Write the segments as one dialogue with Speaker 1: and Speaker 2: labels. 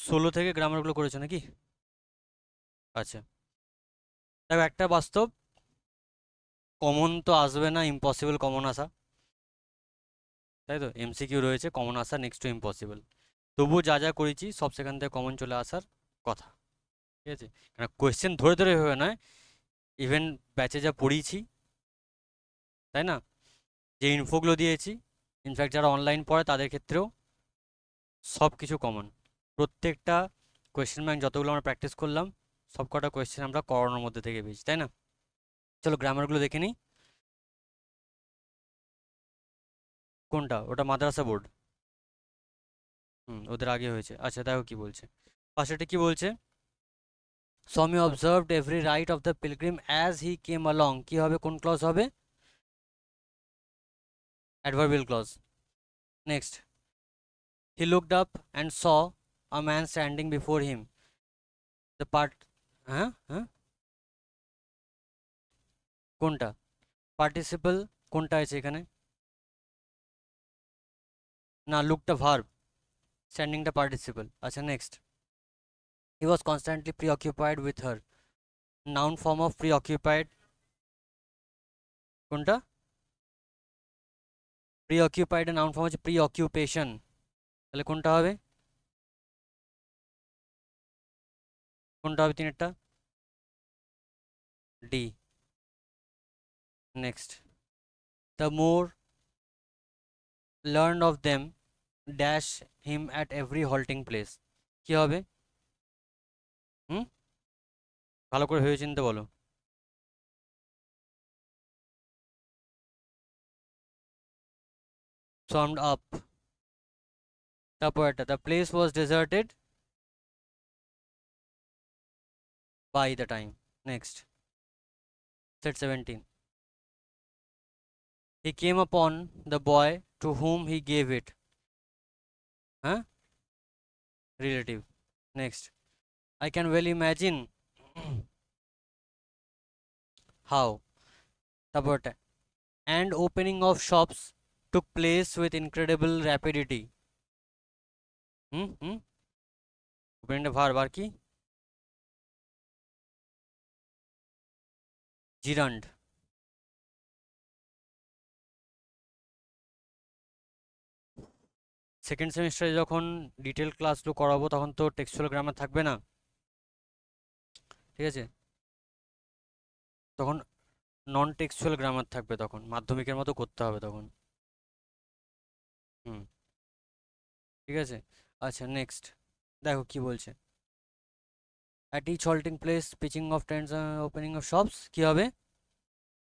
Speaker 1: 16 থেকে গ্রামারগুলো করেছো নাকি? আচ্ছা, দেখো একটা বাস্তব, কমন তো আসবে না, ইম্পসিবল কমন আসা, তাই তো? এমসিকিউ রয়েছে, কমন আসা নেক্সট টু ইম্পসিবল। তবুও যা যা করেছি সব সেখান থেকে কমন চলে আসার কথা, ঠিক আছে? কারণ কোয়েশ্চেন ধরে ধরে হবে নয়, ইভেন ব্যাচে যা পড়িয়েছি, তাই না, যে ইনফোগুলো দিয়েছি, ইনফ্যাক্ট যারা অনলাইন পড়ে তাদের ক্ষেত্রেও সব কিছু কমন। প্রত্যেকটা কোয়েশ্চেন ব্যাংক যতগুলো আমরা প্র্যাকটিস করলাম, সব কটা কোয়েশ্চেন আমরা করানোর মধ্যে থেকে পেয়েছি, তাই না? চলো গ্রামারগুলো দেখে নিই। কোনটা? ওটা মাদ্রাসা বোর্ড। ওদের আগে হয়েছে। আচ্ছা দেখো কি বলছে, পাশেটা কি বলছে, Swami observed every rite of the pilgrim as he came along। কি হবে, কোন ক্লজ হবে? Adverbial clause. Next, he looked up and saw a man standing before him। the part হ্যাঁ হ্যাঁ, কোনটা পার্টিসিপল, কোনটা আছে এখানে? না, লুকটা ভার্ব, স্ট্যান্ডিংটা পার্টিসিপল। আচ্ছা next, he was constantly preoccupied with her। Noun form of preoccupied, কোনটা? preoccupied এর নাউন ফর্ম হচ্ছে preoccupation, তাহলে কোনটা হবে? কোনটা হবে তিনেরটা? D. Next, the more learned of them dash him at every halting place। কি হবে? হুম, ভালো করে ভেবে চিন্তে বলো। summed up। তারপর একটা, the place was deserted by the time। next, set 17, he came upon the boy to whom he gave it। হ্যাঁ, relative। next, I can well imagine how। তারপরটা, and opening of shops took place with incredible rapidity। হুম হুম, ওপেনিংটা ভার বার কি? জিরান্ড। Second সেমিস্টারে যখন detail ক্লাসগুলো করাবো তখন তো টেক্সচুয়াল গ্রামার থাকবে না, ঠিক আছে? তখন নন টেক্সচুয়াল গ্রামার থাকবে, তখন মাধ্যমিকের মতো করতে হবে তখন। হুম, ঠিক আছে। আচ্ছা নেক্সট, দেখো কি বলছে, at each halting place pitching of tents opening of shops কি হবে?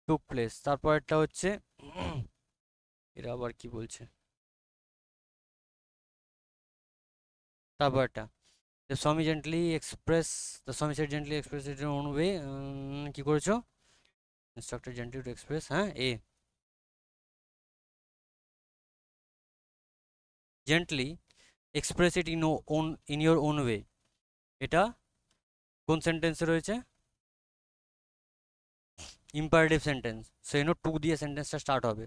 Speaker 1: Took place. তারপরটা হচ্ছে এরা আবার কি বলছে, তারপরটা, the swami gently express, the swami said gently express it own way. কি করেছো? ইনস্ট্রাক্টর জেন্টলি টু এক্সপ্রেস, হ্যাঁ A, gently express it in own, in your own way. এটা কোন সেন্টেন্সে রয়েছে? Imperative sentence, so you know to দিয়ে সেন্টেন্সটা স্টার্ট হবে,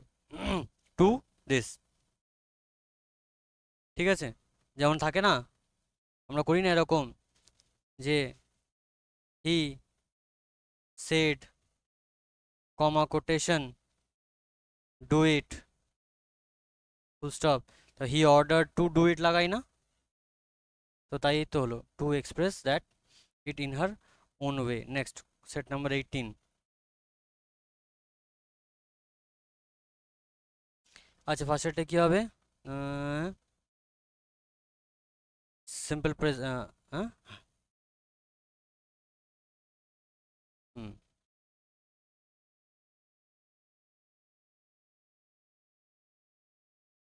Speaker 1: টু দিস, ঠিক আছে? যেমন থাকে না, আমরা করি না এরকম, যে he said, comma quotation, do it, full stop, তো he order to do it লাগাই না? তো তাই তো হলো to express that it in her own way. Next, set number 18। আচ্ছা ফার্স্ট কি হবে? সিম্পল প্রেস, হ্যাঁ, হুম,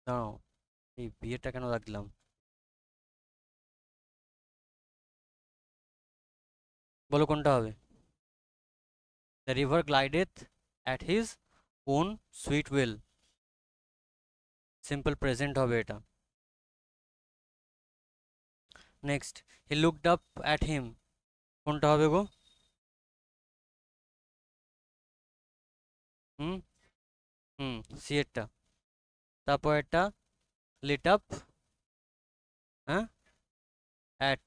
Speaker 1: দাঁড়াও, এই বিয়েটা কেন রাখলাম? বলো কোনটা হবে? The river glideth at his own sweet will, simple present হবে এটা। Next, he looked up at him, কোনটা হবে গো? হুম হুম, সি এরটা। তারপর একটা, লিট আপ, হ্যাঁ, অ্যাট,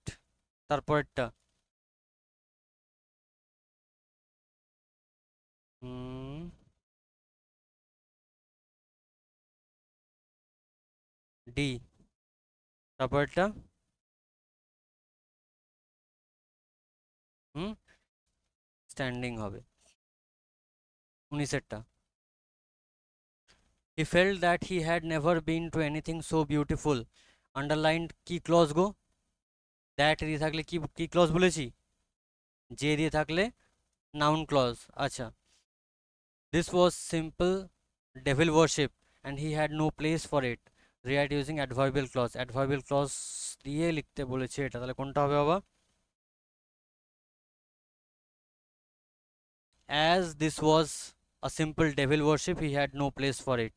Speaker 1: তারপরেরটা ডি, তারপরেরটা হুম স্ট্যান্ডিং হবে। 19এরটা, he felt that he had never been to anything so beautiful, underlined কি ক্লজ গো? দ্যাট দিয়ে থাকলে কি কি ক্লজ বলেছি? যে দিয়ে থাকলে নাউন ক্লজ। আচ্ছা, this was simple devil worship and he had no place for it, rewrite using adverbial clause. Adverbial clause দিয়ে লিখতে বলেছে এটা, তাহলে কোনটা হবে বাবা? As this was a simple devil worship, he had no place for it.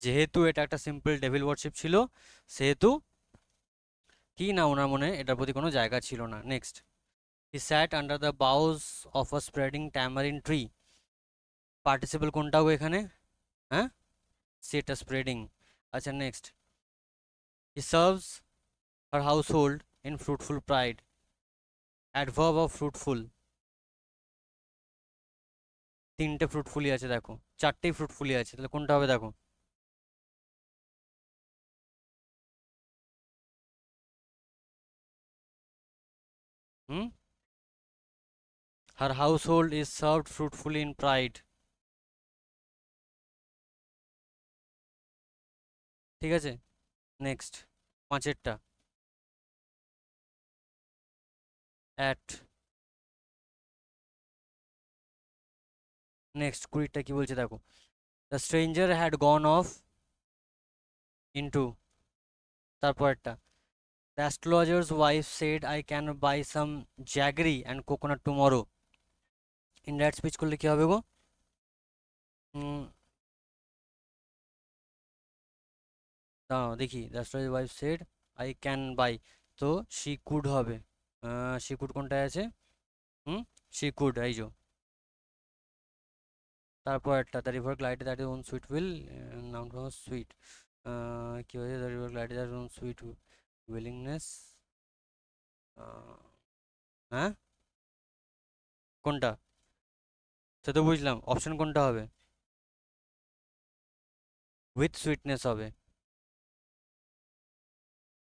Speaker 1: যেহেতু এটা একটা সিম্পল ডেভিল ওয়ার্শিপ ছিল, সেহেতু কি না ওনার মনে এটার প্রতি কোনো জায়গা ছিল না। Next, he sat under the boughs of a spreading tamarind tree, participle কোনটা হবে এখানে? হ্যাঁ, সেটা স্প্রেডিং। আচ্ছা next, he serves her household in fruitful pride, adverb of fruitful. তিনটে ফ্রুটফুলি আছে দেখো, চারটেই ফ্রুটফুলি আছে, তাহলে কোনটা হবে দেখো? হুম, her household is served fruitfully in pride. ঠিক আছে, নেক্সট, পাঁচেরটা অ্যাট। নেক্সট কুড়িটা কি বলছে দেখো, the stranger had gone off into, তারপরেরটা the astrologer's wife said I can buy some jaggery and coconut tomorrow, indirect speech করলে কি হবে গো? হুম, দাঁড়াও দেখি, the astrologer wife said I can buy, তো শি কুড হবে। শি কুড কোনটায় আছে? হুম, শি কুড, এই যো। তারপর একটা, the river glide that is own sweet will, noun from sweet, কি হয়েছে? The river glide that on sweet willingness, হ্যাঁ কোনটা? সে তো বুঝলাম, অপশন কোনটা হবে? উইথ সুইটনেস হবে।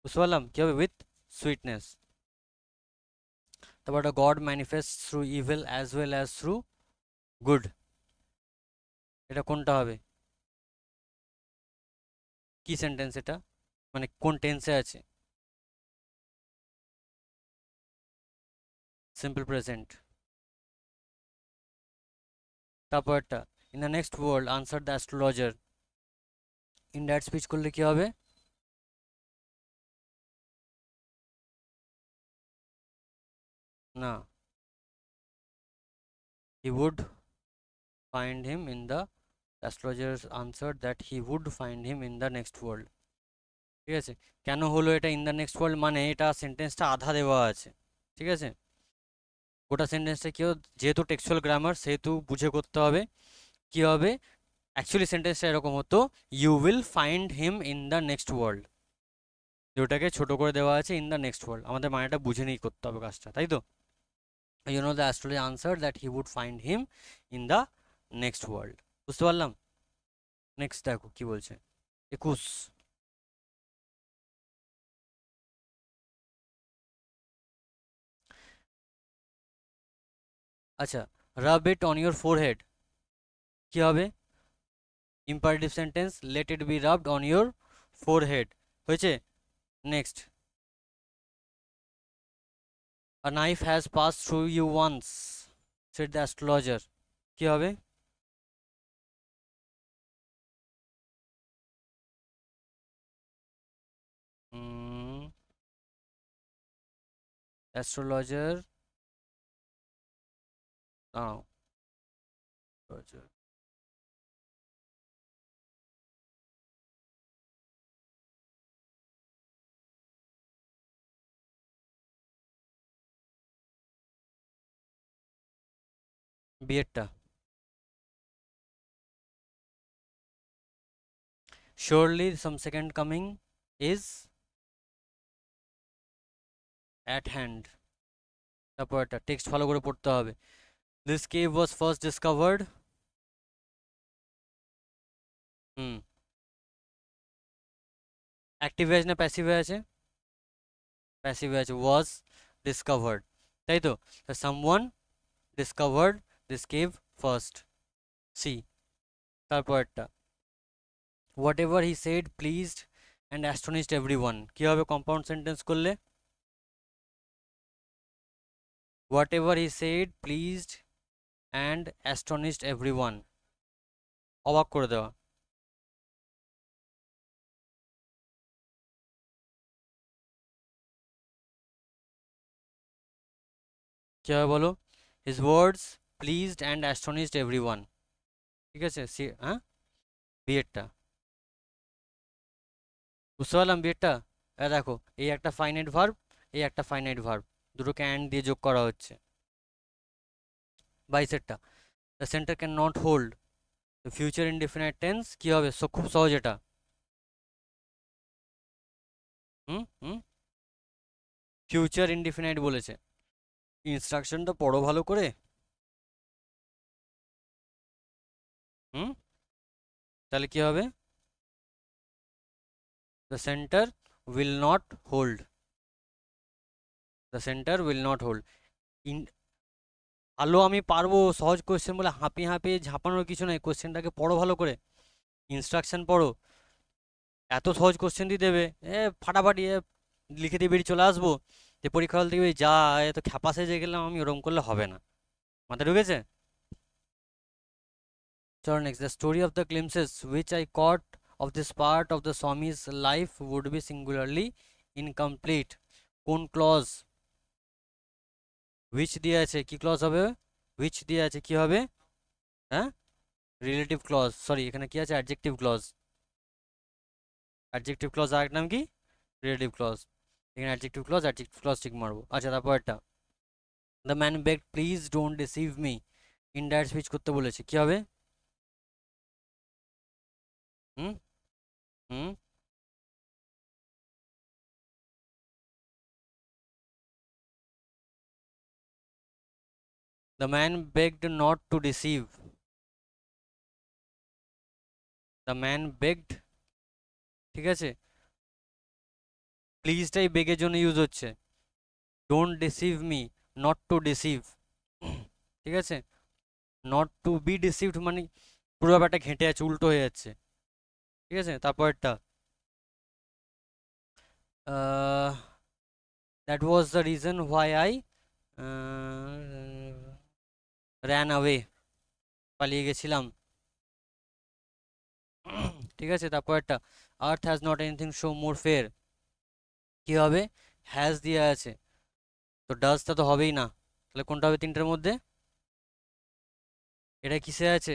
Speaker 1: বুঝতে পারলাম কি হবে, উইথ সুইটনেস। তারপর একটা, god manifest through evil as well as through good, এটা কোনটা হবে? কি সেন্টেন্স এটা, মানে কোন টেন্সে আছে? Simple present. তারপর একটা, in the next world answer the astrologer, indirect speech করলে কি হবে? না, he would find him in the, astrologer's answer that he would find him in the next world. ঠিক আছে, কেন হলো এটা ইন দ্য নেক্সট ওয়ার্ল্ড? মানে এটা সেন্টেন্সটা আধা দেওয়া আছে, ঠিক আছে? গোটা সেন্টেন্সটা কি, যেহেতু টেক্সচুয়াল গ্রামার সেহেতু বুঝে করতে হবে। কি হবে অ্যাকচুয়ালি সেন্টেন্সটা এরকম হতো, you will find him in the next world, যেটাকে ছোট করে দেওয়া আছে ইন দ্য নেক্সট ওয়ার্ল্ড, আমাদের মানেটা বুঝে নিয়ে করতে হবে কাজটা, তাই তো? You know the astrology answer that he would find him in the next world. বুঝতে পারলাম? নেক্সট দেখো কি বলছে, 21। আচ্ছা, rub it on your forehead, কি হবে? Imperative sentence, let it be rubbed on your forehead, হয়েছে? Next, a knife has passed through you once, said the astrologer, কি হবে? অ্যাস্ট্রোলজার, দাঁড়াও, astrologer, বিয়েরটা, surely some second coming is, at hand. তারপর একটা text ভালো করে পড়তে হবে। This cave was first discovered. Hmm, active আছে না প্যাসিভে আছে? প্যাসিভে আছে, was discovered, তাই তো? someone discovered this cave first. C. তারপর একটা whatever he said pleased and astonished everyone, কি হবে কম্পাউন্ড সেন্টেন্স করলে? whatever he said pleased and astonished everyone, অবাক করে দেওয়া। কি হবে বলো? his words pleased and astonished everyone, ঠিক আছে? সি, হ্যাঁ, বিয়েরটা বুঝতে পারলাম, বিয়েরটা। দেখো, এই একটা ফাইনাইট ভার্ব, এই একটা ফাইনাইট ভার্ব, দুটোকে অ্যান্ড দিয়ে যোগ করা হচ্ছে। বাইশেরটা the centre can not hold future indefinite tense, কি হবে? খুব সহজ এটা। হুম হুম, ফিউচার ইনডিফিনাইট বলেছে, ইনস্ট্রাকশনটা পড়ো ভালো করে। হুম, তাহলে কি হবে? The centre will not hold, the centre will not hold. In, আলো আমি পারবো সহজ কোয়েশ্চেন বলে হাঁপিয়ে হাঁপিয়ে ঝাঁপানোর কিছু নাই, কোয়েশ্চেনটাকে পড়ো ভালো করে, ইনস্ট্রাকশন পড়ো। এত সহজ কোশ্চেন দিয়ে দেবে, ফাটাফাটি লিখে দিয়ে বেরিয়ে চলে আসবো, যে পরীক্ষা হল থেকে যা এত খ্যাপা সেজে গেলাম আমি, ওরকম করলে হবে না। মাথায় ঢুকেছে? চলো next, the story of the glimpses which I caught of this part of the Swamiji's life would be singularly incomplete. কোন ক্লজ? উইচ দিয়ে আছে, কি ক্লজ হবে? উইচ দিয়ে আছে, কি হবে? হ্যাঁ, রিলেটিভ ক্লজ, সরি এখানে কি আছে? Adjective clause. অ্যাডজেক্টিভ ক্লজ আর এক নাম কি? Relative clause. এখানে অ্যাডজেক্টিভ ক্লজ ঠিক মারবো। আচ্ছা, তারপর একটা the man begged please don't deceive me, indirect speech করতে বলেছে, কি হবে? হুম হুম, the man begged not to deceive, the man begged, ঠিক আছে? প্লিজটাই বেগের জন্য ইউজ হচ্ছে, don't deceive me, not to deceive, ঠিক আছে? নট টু বি ডিসিভড মানে পুরো ব্যাপারটা ঘেঁটে আছে, উল্টো হয়ে যাচ্ছে, ঠিক আছে? তারপরটা that was the reason why I ran away, পালিয়ে গেছিলাম, ঠিক আছে? তারপর একটা earth has not anything show more fair, কি হবে? হ্যাজ দিয়ে আছে, তো ডাজটা তো হবেই না, তাহলে কোনটা হবে তিনটের মধ্যে? এটা কিসে আছে?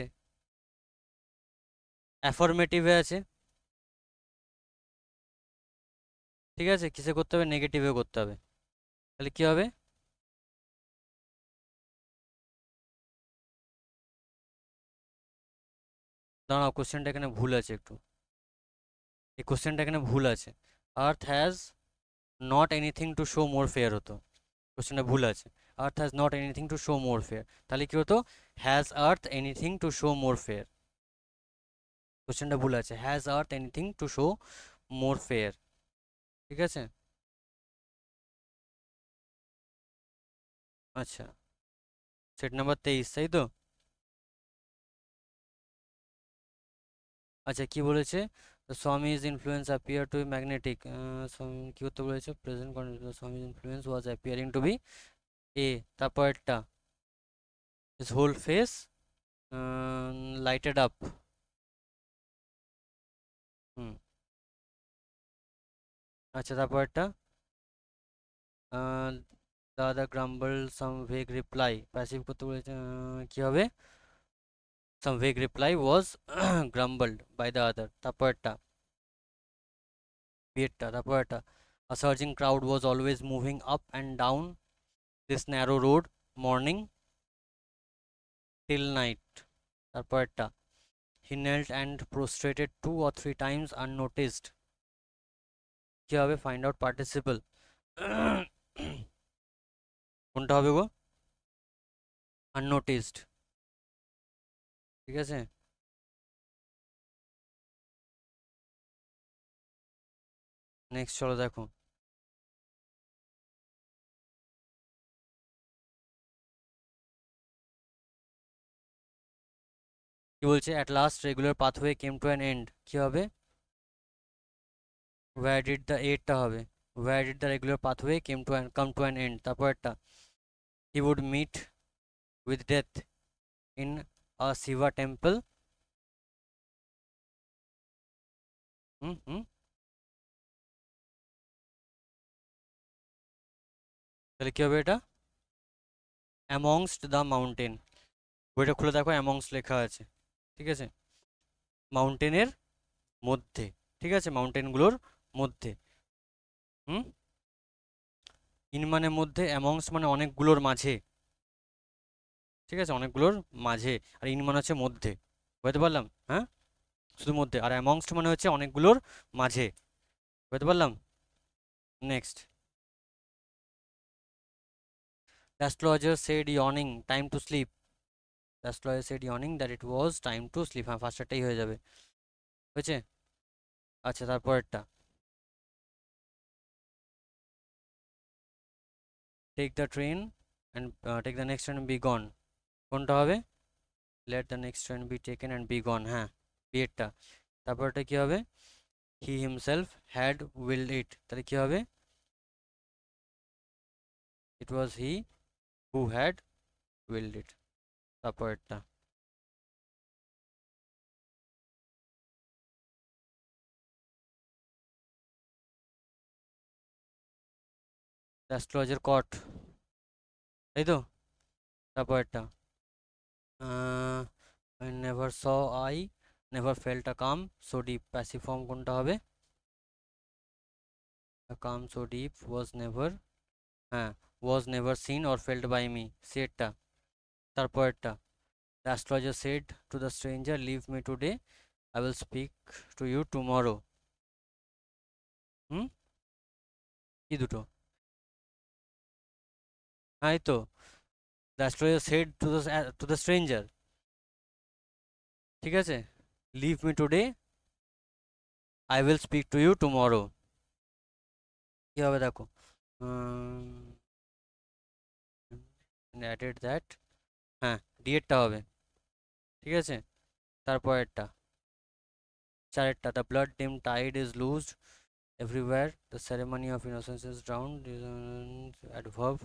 Speaker 1: অ্যাফরমেটিভে আছে, ঠিক আছে? কিসে করতে হবে? নেগেটিভে করতে হবে, তাহলে কি হবে? দাঁড়াও, কোশ্চেনটা এখানে ভুল আছে একটু, এই কোশ্চেনটা এখানে ভুল আছে, আর্থ has not anything to show more fair হতো, কোশ্চেনটা ভুল আছে, আর্থ has not anything to show more fair, তাহলে কি হতো? Has earth anything to show more fair, কোশ্চেনটা ভুল আছে, has earth anything to show more fair, ঠিক আছে? আচ্ছা, সেট নাম্বার 23, তাই তো? আচ্ছা, কি বলেছে? Swami's influence appear to be magnetic, স্বামী কি করতে বলেছে? Present continuous, Swami's influence was appearing to be a, তারপরটা his whole face lighted up, হুম, আচ্ছা, তারপরটা the other grumble some vague reply, passive করতে বলেছে, কি হবে? Some vague reply was grumbled by the other, তারপরটা বিয়েরটা, তারপরটা a surging crowd was always moving up and down this narrow road morning till night, তারপরটা he knelt and prostrated 2 or 3 times unnoticed, কি হবে? find out participle কোনটা হবে গো? আননোটিসড। ঠিক আছে, next চলো দেখো। কি বলছে? At last regular pathway came to an end, কি হবে? ওয়্যার ডিড দ্য এডটা হবে, where did the regular pathway come to an end. তারপর একটা, he would meet with death in a Shiva temple. Hmm hmm, তাহলে কি হবে এটা? Amongst the mountain. বইটা খুলে দেখো, অ্যামংস্ট লেখা আছে। ঠিক আছে, মাউন্টেনের মধ্যে। ঠিক আছে, মাউন্টেনগুলোর মধ্যে। হুম, ইন মানে মধ্যে, অ্যামংস্ট মানে অনেকগুলোর মাঝে। ঠিক আছে, অনেকগুলোর মাঝে। আর ইন মানে হচ্ছে মধ্যে। বুঝতে পারলাম? হ্যাঁ, শুধু মধ্যে। আর অ্যামংস্ট মানে হচ্ছে অনেকগুলোর মাঝে। বুঝতে পারলাম? Next, astrologer said yawning time to sleep. Astrologer said yawning that it was time to sleep. হ্যাঁ, ফার্স্টটাই হয়ে যাবে। হয়েছে? আচ্ছা, তারপরেরটা, take the train and take the next train be gone. কোনটা হবে? Let the next train be taken and be gone. হ্যাঁ, বিয়েরটা। তারপরটা কি হবে? He himself had willed it. তাহলে কি হবে? It was he who had willed it. তারপরেরটা, অ্যাস্ট্রোলজার কট। তাই তো? তারপরেরটা, never saw I never felt a calm so deep. Passive form কোনটা হবে? A calm so deep was never, হ্যাঁ, was never seen or felt by me, সেটটা। তারপরেরটা, the astrologer said to the stranger leave me today, I will speak to you tomorrow. হুম, কি দুটো? হ্যাঁ, এই তো, the astrologer said to the stranger. ঠিক আছে, leave me today, I will speak to you tomorrow. কি হবে দেখো? অ্যাডেড দ্যাট, হ্যাঁ, ডিএডটা হবে। ঠিক আছে, তারপরেরটা, চারেরটা, the blood dim tide is loosed everywhere, the ceremony of innocence is down, adverb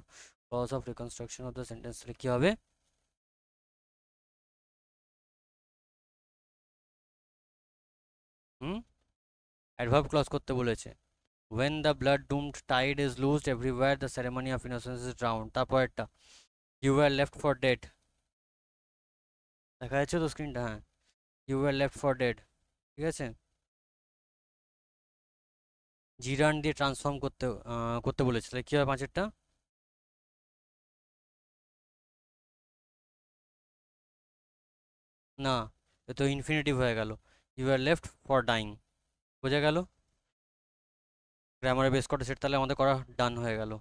Speaker 1: clause of reconstruction of the sentence. তাহলে কি হবে? হুম, অ্যাডভার্ব ক্লজ করতে বলেছে। when the blood doomed tide is loosed everywhere, the ceremony of innocence is drowned। তারপরেরটা, you were left for dead। দেখা যাচ্ছে তো স্ক্রিনটা? হ্যাঁ, you were left for dead। ঠিক আছে, জিরান দিয়ে ট্রান্সফর্ম করতে বলেছে। তাহলে কি হবে পাঁচেরটা? না, এ তো ইনফিনিটিভ হয়ে গেল। You are left for dying. বোঝা গেল? গ্রামারে বেস কটা সেট তাহলে আমাদের করা ডান হয়ে গেল।